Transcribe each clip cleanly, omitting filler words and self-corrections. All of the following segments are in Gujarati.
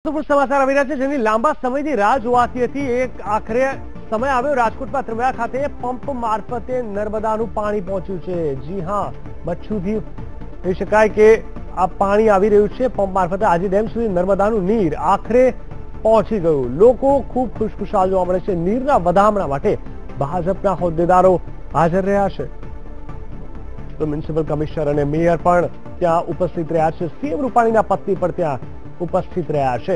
સમાચાર આવી રહ્યા છે જેની લાંબા સમયથી રાહ જોવાતી હતી એક આખરે સમય આવ્યો। રાજકોટમાં ત્રંબા ખાતે પંપ મારફતે નર્મદાનું પાણી પહોંચ્યું છે। જી હા, મચ્છુથી કહી શકાય કે આ પાણી આવી રહ્યું છે પંપ મારફતે આજી ડેમ સુધી નર્મદાનું નીર આખરે પહોંચી ગયું। લોકો ખૂબ ખુશખુશાલ જોવા મળે છે। નીરના વધામણા માટે ભાજપના હોદ્દેદારો હાજર રહ્યા છે તો મ્યુનિસિપલ કમિશનર અને મેયર પણ ત્યાં ઉપસ્થિત રહ્યા છે। સીએમ રૂપાણીના પત્ની પણ ત્યાં ઉપસ્થિત રહ્યા છે।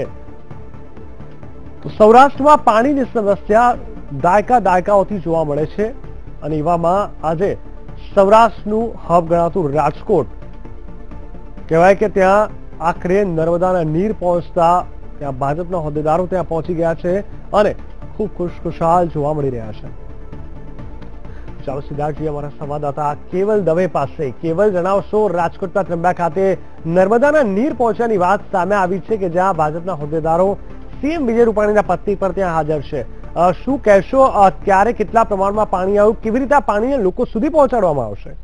તો સૌરાષ્ટ્રમાં પાણીની સમસ્યા દાયકાઓથી જોવા મળે છે અને એવામાં આજે સૌરાષ્ટ્રનું હબ ગણાતું રાજકોટ કહેવાય કે ત્યાં આખરે નર્મદાના નીર પહોંચતા ત્યાં ભાજપના હોદ્દેદારો ત્યાં પહોંચી ગયા છે અને ખૂબ ખુશખુશાલ જોવા મળી રહ્યા છે। ચાલો સીધા છીએ અમારા સંવાદદાતા કેવલ દવે પાસે। કેવલ, જણાવશો, રાજકોટના ત્રંબા ખાતે નર્મદાના નીર પહોંચ્યાની વાત સામે આવી છે કે જ્યાં ભાજપના હોદ્દેદારો સીએમ વિજય રૂપાણીના પત્ની પર ત્યાં હાજર છે। શું કહેશો, ક્યારે કેટલા પ્રમાણમાં પાણી આવ્યું, કેવી રીતે આ પાણીને લોકો સુધી પહોંચાડવામાં આવશે?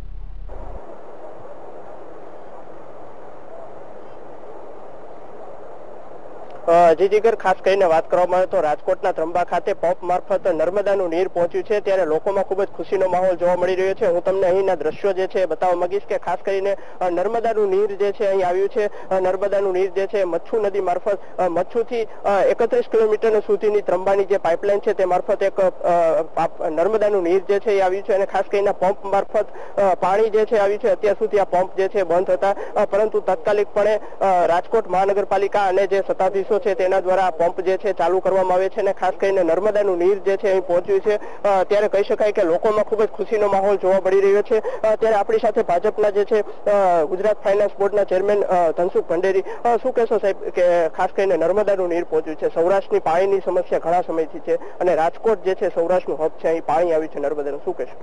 જીજીગર, ખાસ કરીને વાત કરવામાં આવે તો રાજકોટના ત્રંબા ખાતે પંપ મારફત નર્મદાનું નીર પહોંચ્યું છે ત્યારે લોકોમાં ખૂબ જ ખુશીનો માહોલ જોવા મળી રહ્યો છે। હું તમને અહીંના દ્રશ્યો જે છે બતાવવા માંગીશ કે ખાસ કરીને નર્મદાનું નીર જે છે અહીં આવ્યું છે। નર્મદાનું નીર જે છે મચ્છુ નદી મારફત મચ્છુથી 31 કિલોમીટર સુધીની ત્રંબાની જે પાઇપલાઇન છે તે મારફત એક નર્મદાનું નીર જે છે એ આવ્યું છે અને ખાસ કરીને પંપ મારફત પાણી જે છે આવ્યું છે। અત્યાર સુધી આ પંપ જે છે બંધ હતા પરંતુ તાત્કાલિકપણે રાજકોટ મહાનગરપાલિકા અને જે સત્તાધીશો છે તેના દ્વારા પંપ જે છે ચાલુ કરવામાં આવે છે અને ખાસ કરીને નર્મદાનું નીર જે છે અહીં પહોંચ્યું છે ત્યારે કહી શકાય કે લોકોમાં ખૂબ જ ખુશીનો માહોલ જોવા મળી રહ્યો છે। ત્યારે આપણી સાથે ભાજપના જે છે ગુજરાત ફાઇનાન્સ બોર્ડના ચેરમેન ધનસુખ ભંડેરી, શું કહેશો સાહેબ કે ખાસ કરીને નર્મદાનું નીર પહોંચ્યું છે? સૌરાષ્ટ્રની પાણીની સમસ્યા ઘણા સમયથી છે અને રાજકોટ જે છે સૌરાષ્ટ્રનું હબ છે, અહીં પાણી આવ્યું છે નર્મદાનું, શું કહેશો?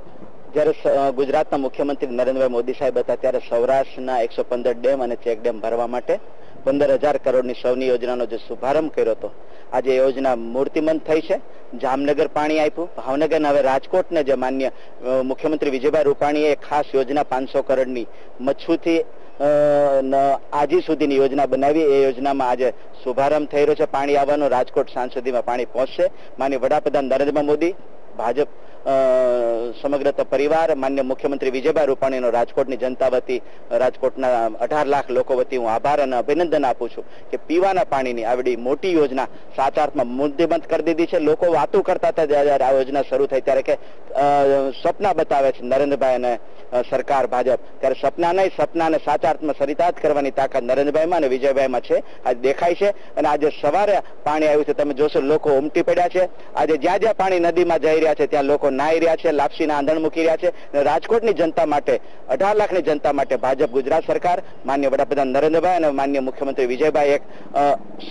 જ્યારે ગુજરાતના મુખ્યમંત્રી નરેન્દ્રભાઈ મોદી સાહેબ હતા ત્યારે સૌરાષ્ટ્રના 115 ડેમ અને ચેક ડેમ ભરવા માટે 15,000 કરોડની સૌની યોજનાનો જે શુભારંભ કર્યો હતો, આજે યોજના મૂર્તિમંત થઈ છે। જામનગર પાણી આપ્યું, ભાવનગર, હવે રાજકોટને જે માન્ય મુખ્યમંત્રી વિજયભાઈ રૂપાણીએ ખાસ યોજના 500 કરોડની મચ્છુથી આજી સુધીની યોજના બનાવી। એ યોજનામાં આજે શુભારંભ થઈ રહ્યો છે પાણી આવવાનો। રાજકોટ સાંજ સુધીમાં પાણી પહોંચશે। માન્ય વડાપ્રધાન નરેન્દ્ર મોદી, ભાજપ સમગ્ર પરિવાર, માન્ય મુખ્યમંત્રી વિજયભાઈ રૂપાણીનો રાજકોટની જનતા વતી, રાજકોટના 18 લાખ લોકો વતી હું આભાર અને અભિનંદન આપું છું કે પીવાના પાણીની આવડી મોટી યોજના સાચા અર્થમાં મૂર્તિમંત કરી દીધી છે। લોકો વાતો કરતા હતા જ્યારે આ યોજના શરૂ થઈ ત્યારે કે સપના બતાવે છે નરેન્દ્રભાઈ અને સરકાર ભાજપ, ત્યારે સપના નહીં, સપનાને સાચા અર્થમાં સરિતાર્થ કરવાની તાકાત નરેન્દ્રભાઈમાં અને વિજયભાઈમાં છે, આજે દેખાય છે। અને આજે સવારે પાણી આવ્યું છે, તમે જોશો લોકો ઉમટી પડ્યા છે। આજે જ્યાં જ્યાં પાણી નદીમાં જઈ રહ્યા છે ત્યાં લોકો નાહી રહ્યા છે, લાપસીના આંધણ મૂકી રહ્યા છે। રાજકોટની જનતા માટે, 18 લાખની જનતા માટે ભાજપ ગુજરાત સરકાર, માન્ય વડાપ્રધાન નરેન્દ્રભાઈ અને માન્ય મુખ્યમંત્રી વિજયભાઈ એક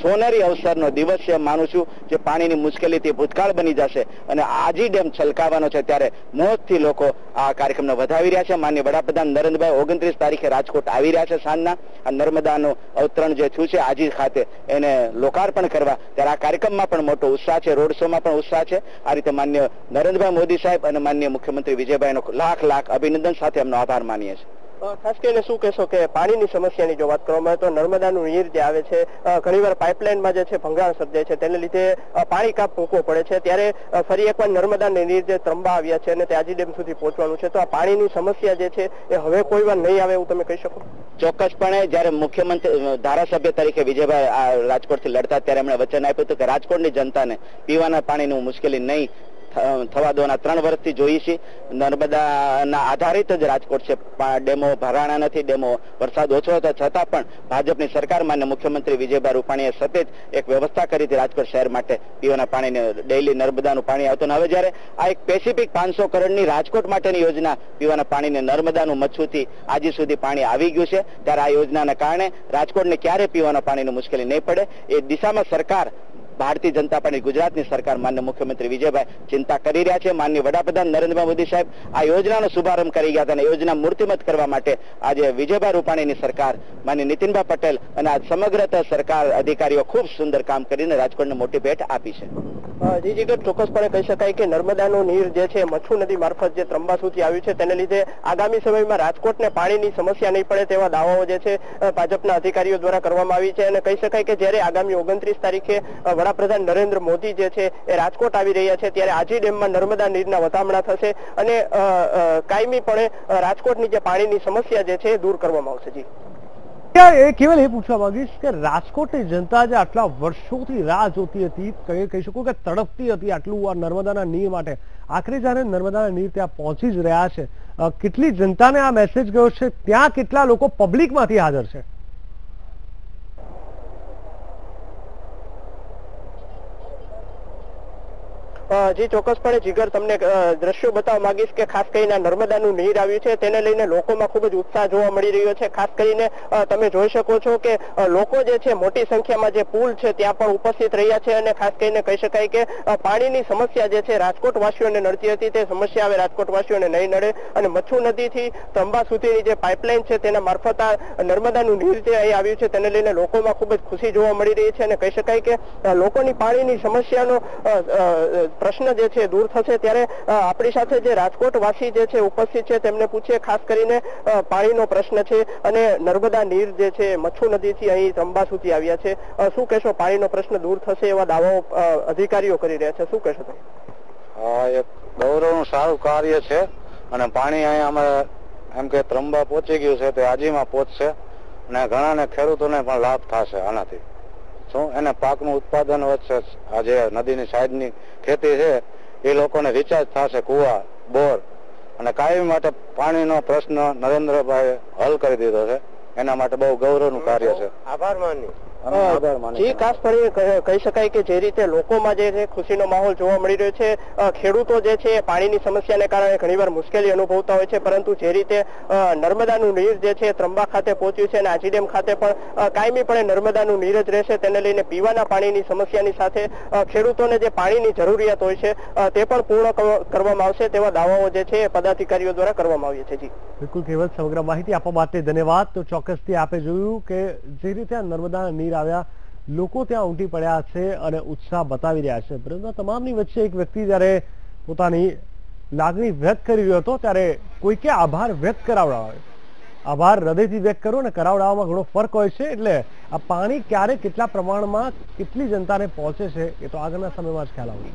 સોનેરી અવસરનો દિવસ છે માનું છું, જે પાણીની મુશ્કેલીથી ભૂતકાળ બની જશે અને આજી ડેમ છલકાવાનો છે ત્યારે મોજથી લોકો આ કાર્યક્રમને વધાવી રહ્યા છે। માન્ય વડાપ્રધાન નરેન્દ્રભાઈ 29 તારીખે રાજકોટ આવી રહ્યા છે સાંજના। આ નર્મદાનું અવતરણ જે થયું છે આજી ખાતે એને લોકાર્પણ કરવા, ત્યારે આ કાર્યક્રમમાં પણ મોટો ઉત્સાહ છે, રોડ શોમાં પણ ઉત્સાહ છે। આ રીતે માન્ય નરેન્દ્રભાઈ મોદી સાહેબ અને માન્ય મુખ્યમંત્રી વિજયભાઈનો લાખ અભિનંદન સાથે એમનો આભાર માનીએ છીએ। ખાસ કરીને શું કહેશો કે પાણીની સમસ્યાની જો વાત કરવામાં આવે તો નર્મદાનું નીર જે આવે છે ઘણીવાર પાઇપલાઇનમાં જે છે ભંગાણ સર્જાય છે, તેને લીધે પાણી કાપ મૂકવો પડે છે। ત્યારે ફરી એકવાર નર્મદાનું નીર જે ત્રંબા આવ્યા છે અને તે આજી ડેમ સુધી પહોંચવાનું છે, તો આ પાણીની સમસ્યા જે છે એ હવે કોઈ વાર નહીં આવે એવું તમે કહી શકો? ચોક્કસપણે જ્યારે મુખ્યમંત્રી ધારાસભ્ય તરીકે વિજયભાઈ રાજકોટથી લડતા ત્યારે એમણે વચન આપ્યું હતું કે રાજકોટની જનતાને પીવાના પાણીની મુશ્કેલી નહીં થવા દોના 3 વર્ષથી જોઈએ છીએ। નર્મદાના આધારિત જ રાજકોટ છે, ડેમો ભરાણા નથી, ડેમો વરસાદ ઓછો હતો છતાં પણ ભાજપની સરકાર, માન્ય મુખ્યમંત્રી વિજયભાઈ રૂપાણીએ સતત એક વ્યવસ્થા કરી હતી રાજકોટ શહેર માટે પીવાના પાણીને, ડેઇલી નર્મદાનું પાણી આવતું। હવે જ્યારે આ એક સ્પેસિફિક 500 કરોડની રાજકોટ માટેની યોજના પીવાના પાણીને નર્મદાનું મચ્છુથી આજી સુધી પાણી આવી ગયું છે, ત્યારે આ યોજનાના કારણે રાજકોટને ક્યારે પીવાના પાણીની મુશ્કેલી નહીં પડે એ દિશામાં સરકાર, ભારતીય જનતા પાર્ટી ગુજરાતની સરકાર, માન્ય મુખ્યમંત્રી વિજયભાઈ ચિંતા કરી રહ્યા છે। માન્ય વડાપ્રધાન નરેન્દ્રભાઈ મોદી સાહેબ આ યોજનાનો શુભારંભ કરી ગયા હતા અને યોજના મૂર્તિમંત કરવા માટે આજે વિજયભાઈ રૂપાણીની સરકાર, માન્ય નીતિનભાઈ પટેલ અને આ સમગ્ર સરકાર અધિકારીઓ ખૂબ સુંદર કામ કરીને રાજકોટને મોટી ભેટ આપી છે। જી જીગર, ચોક્કસપણે કહી શકાય કે નર્મદાનું નીર જે છે મચ્છુ નદી મારફત જે ત્રંબા સુધી આવ્યું છે તેને લીધે આગામી સમયમાં રાજકોટને પાણીની સમસ્યા નહીં પડે તેવા દાવાઓ જે છે ભાજપના અધિકારીઓ દ્વારા કરવામાં આવી છે. અને કહી શકાય કે જ્યારે આગામી 29 તારીખે વડાપ્રધાન નરેન્દ્ર મોદી જે છે એ રાજકોટ આવી રહ્યા છે ત્યારે આજી ડેમમાં નર્મદા નીરના વધામણા થશે અને કાયમીપણે રાજકોટની જે પાણીની સમસ્યા જે છે એ દૂર કરવામાં આવશે. જી એ કેવલ એ પૂછવા માંગીશ કે રાજકોટની જનતા જે આટલા વર્ષોથી રાહ જોતી હતી, કહી શકું કે તડપતી હતી આટલું આ નર્મદાના નીર માટે, આખરે જયારે નર્મદાના નીર ત્યાં પહોંચી જ રહ્યા છે, કેટલી જનતાને આ મેસેજ ગયો છે, ત્યાં કેટલા લોકો પબ્લિકમાંથી હાજર છે? જી ચોક્કસપણે જીગર, તમને દ્રશ્યો બતાવવા માંગીશ કે ખાસ કરીને નર્મદાનું નીર આવ્યું છે તેને લઈને લોકોમાં ખૂબ જ ઉત્સાહ જોવા મળી રહ્યો છે. ખાસ કરીને તમે જોઈ શકો છો કે લોકો જે છે મોટી સંખ્યામાં જે પુલ છે ત્યાં પણ ઉપસ્થિત રહ્યા છે અને ખાસ કરીને કહી શકાય કે પાણીની સમસ્યા જે છે રાજકોટ વાસીઓને નડતી હતી તે સમસ્યા હવે રાજકોટ વાસીઓને નહીં નડે અને મચ્છુ નદીથી ત્રંબા સુધીની જે પાઇપલાઇન છે તેના મારફત આ નર્મદાનું નીર જે અહીં આવ્યું છે તેને લઈને લોકોમાં ખૂબ જ ખુશી જોવા મળી રહી છે અને કહી શકાય કે લોકોની પાણીની સમસ્યાનો પ્રશ્ન જે છે દૂર થશે. ત્યારે આપણી સાથે જે રાજકોટ વાસી જે છે ઉપસ્થિત છે તેમને પૂછીએ. ખાસ કરીને પાણીનો પ્રશ્ન છે અને નર્મદા નીર જે છે મચ્છુ નદીથી અહીં ત્રંબા સુધી આવ્યા છે, શું કહેશો? પાણીનો પ્રશ્ન દૂર થશે એવા દાવાઓ અધિકારીઓ કરી રહ્યા છે, શું કહેશો તમે? એક ગૌરવનું સારું કાર્ય છે અને પાણી અહીંયા અમે એમ કે ત્રંબા પહોંચી ગયું છે તે આજીમાં પહોંચશે અને ઘણાને ખેડૂતોને પણ લાભ થશે આનાથી. શું એને પાકનું ઉત્પાદન વધશે, આ જે નદીની સાઈડની ખેતી છે એ લોકોને રિચાર્જ થશે, કુવા બોર, અને કાયમી માટે પાણીનો પ્રશ્ન નરેન્દ્રભાઈ હલ કરી દીધો છે. એના માટે બહુ ગૌરવનું કાર્ય છે. આભાર માની. જી ખાસ કરીને કહી શકાય કે જે રીતે લોકોમાં જે છે ખુશીનો માહોલ જોવા મળી રહ્યો છે. ખેડૂતો જે છે પાણીની સમસ્યાને કારણે ઘણીવાર મુશ્કેલી અનુભવતા હોય છે, પરંતુ જે રીતે નર્મદાનું નીર જે છે ત્રંબા ખાતે પહોંચ્યું છે અને આજી ડેમ ખાતે પણ કાયમીપણે નર્મદાનું નીર જ રહેશે તેને લઈને પીવાના પાણીની સમસ્યાની સાથે ખેડૂતોને જે પાણીની જરૂરિયાત હોય છે તે પણ પૂર્ણ કરવામાં આવશે તેવા દાવાઓ જે છે પદાધિકારીઓ દ્વારા કરવામાં આવ્યા છે. જી બિલકુલ કેવલ, સમગ્ર માહિતી આપવા માટે ધન્યવાદ. તો ચોક્કસથી આપે જોયું કે જે રીતે નર્મદાના નીર આવ્યા, લોકો ત્યાં ઉમટી પડ્યા છે અને ઉત્સાહ બતાવી રહ્યા છે, પરંતુ તમામની વચ્ચે એક વ્યક્તિ જયારે પોતાની લાગણી વ્યક્ત કરી રહ્યો હતો ત્યારે કોઈકે આભાર વ્યક્ત કરાવડાવ્યો. આભાર હૃદયથી વ્યક્ત કરો અને કરાવડાવવામાં ઘણો ફરક હોય છે. એટલે આ પાણી ક્યારે કેટલા પ્રમાણમાં કેટલી જનતાને પહોંચે છે એ તો આગળના સમયમાં જ ખ્યાલ આવશે.